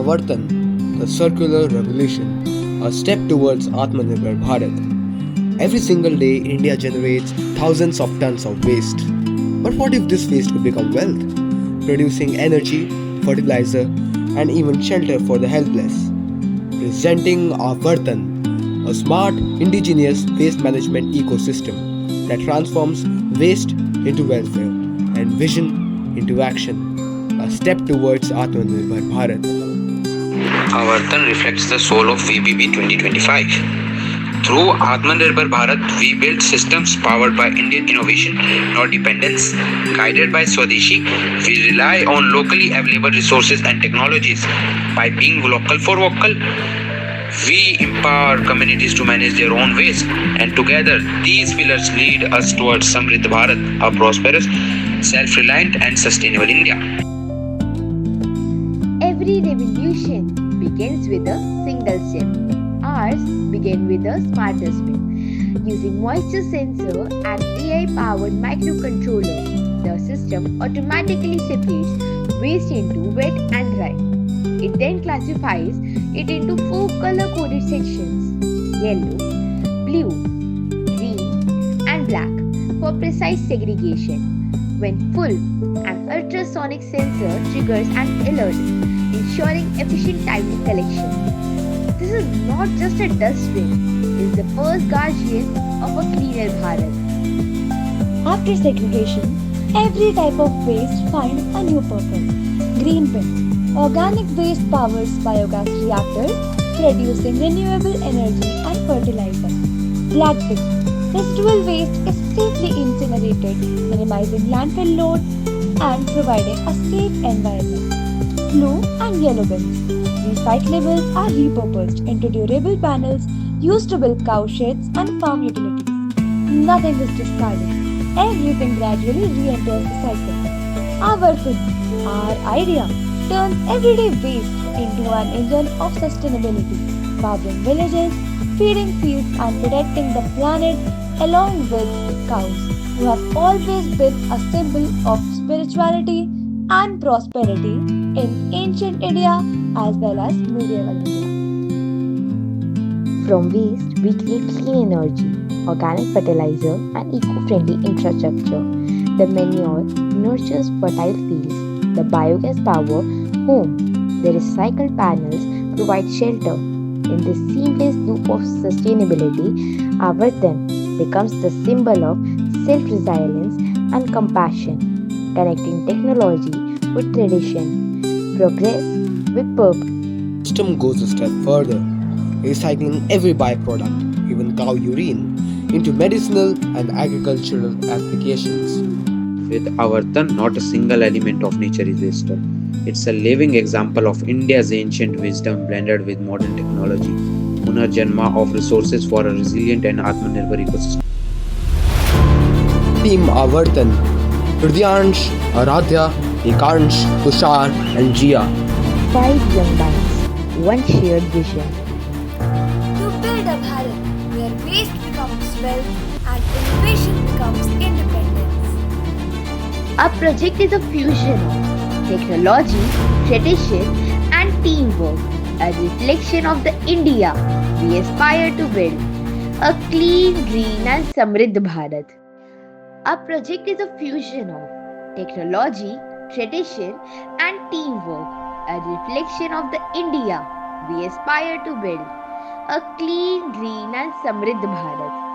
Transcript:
Avartan, the circular revolution, a step towards Atmanirbhar Bharat. Every single day, India generates thousands of tons of waste. But what if this waste could become wealth, producing energy, fertilizer, and even shelter for the helpless? Presenting Avartan, a smart indigenous waste management ecosystem that transforms waste into welfare and vision into action, a step towards Atmanirbhar Bharat. Avartan reflects the soul of VBB 2025. Through Atmanirbhar Bharat, we build systems powered by Indian innovation, not dependence. Guided by Swadeshi, we rely on locally available resources and technologies. By being local for vocal, we empower communities to manage their own waste, and together these pillars lead us towards Samriddh Bharat, a prosperous, self-reliant and sustainable India. Every revolution begins with a single step. Ours began with a smart dustbin. Using moisture sensor and AI-powered microcontroller, the system automatically separates waste into wet and dry. It then classifies it into 4 color-coded sections: yellow, blue, green, and black for precise segregation. When full, an ultrasonic sensor triggers an alert, ensuring efficient timely collection. This is not just a dustbin, it is the first guardian of a cleaner Bharat. After segregation, every type of waste finds a new purpose. Green bin, organic waste powers biogas reactors, producing renewable energy and fertilizer. Black bin, residual waste is safely incinerated, minimizing landfill load and providing a safe environment. Blue and yellow bins, recyclables are repurposed into durable panels used to build cow sheds and farm utilities. Nothing is discarded. Everything gradually re-enters the cycle. Avartan, our idea, turns everyday waste into an engine of sustainability, powering villages, feeding fields and protecting the planet along with cows, who have always been a symbol of spirituality and prosperity in ancient India as well as medieval India. From waste, we create clean energy, organic fertilizer, and eco-friendly infrastructure. The manure nurtures fertile fields, the biogas power home, the recycled panels provide shelter. In this seamless loop of sustainability, Avartan becomes the symbol of self-resilience and compassion, connecting technology with tradition, progress with purpose. The system goes a step further, recycling every byproduct, even cow urine, into medicinal and agricultural applications. With Avartan, not a single element of nature is wasted. It's a living example of India's ancient wisdom blended with modern technology. Punarjanma of resources for a resilient and Atmanirbhar ecosystem. Team Avartan, Hrudyansh, Aradhya, Ekansh, Tushar, and Jia. 5 young minds, one shared vision. To build a Bharat where waste becomes wealth and innovation becomes independence. Our project is a fusion of technology, tradition, and teamwork, a reflection of the India we aspire to build, a clean, green, and Samriddh Bharat. Our project is a fusion of technology, tradition, and teamwork, a reflection of the India we aspire to build, a clean, green, and Samriddh Bharat.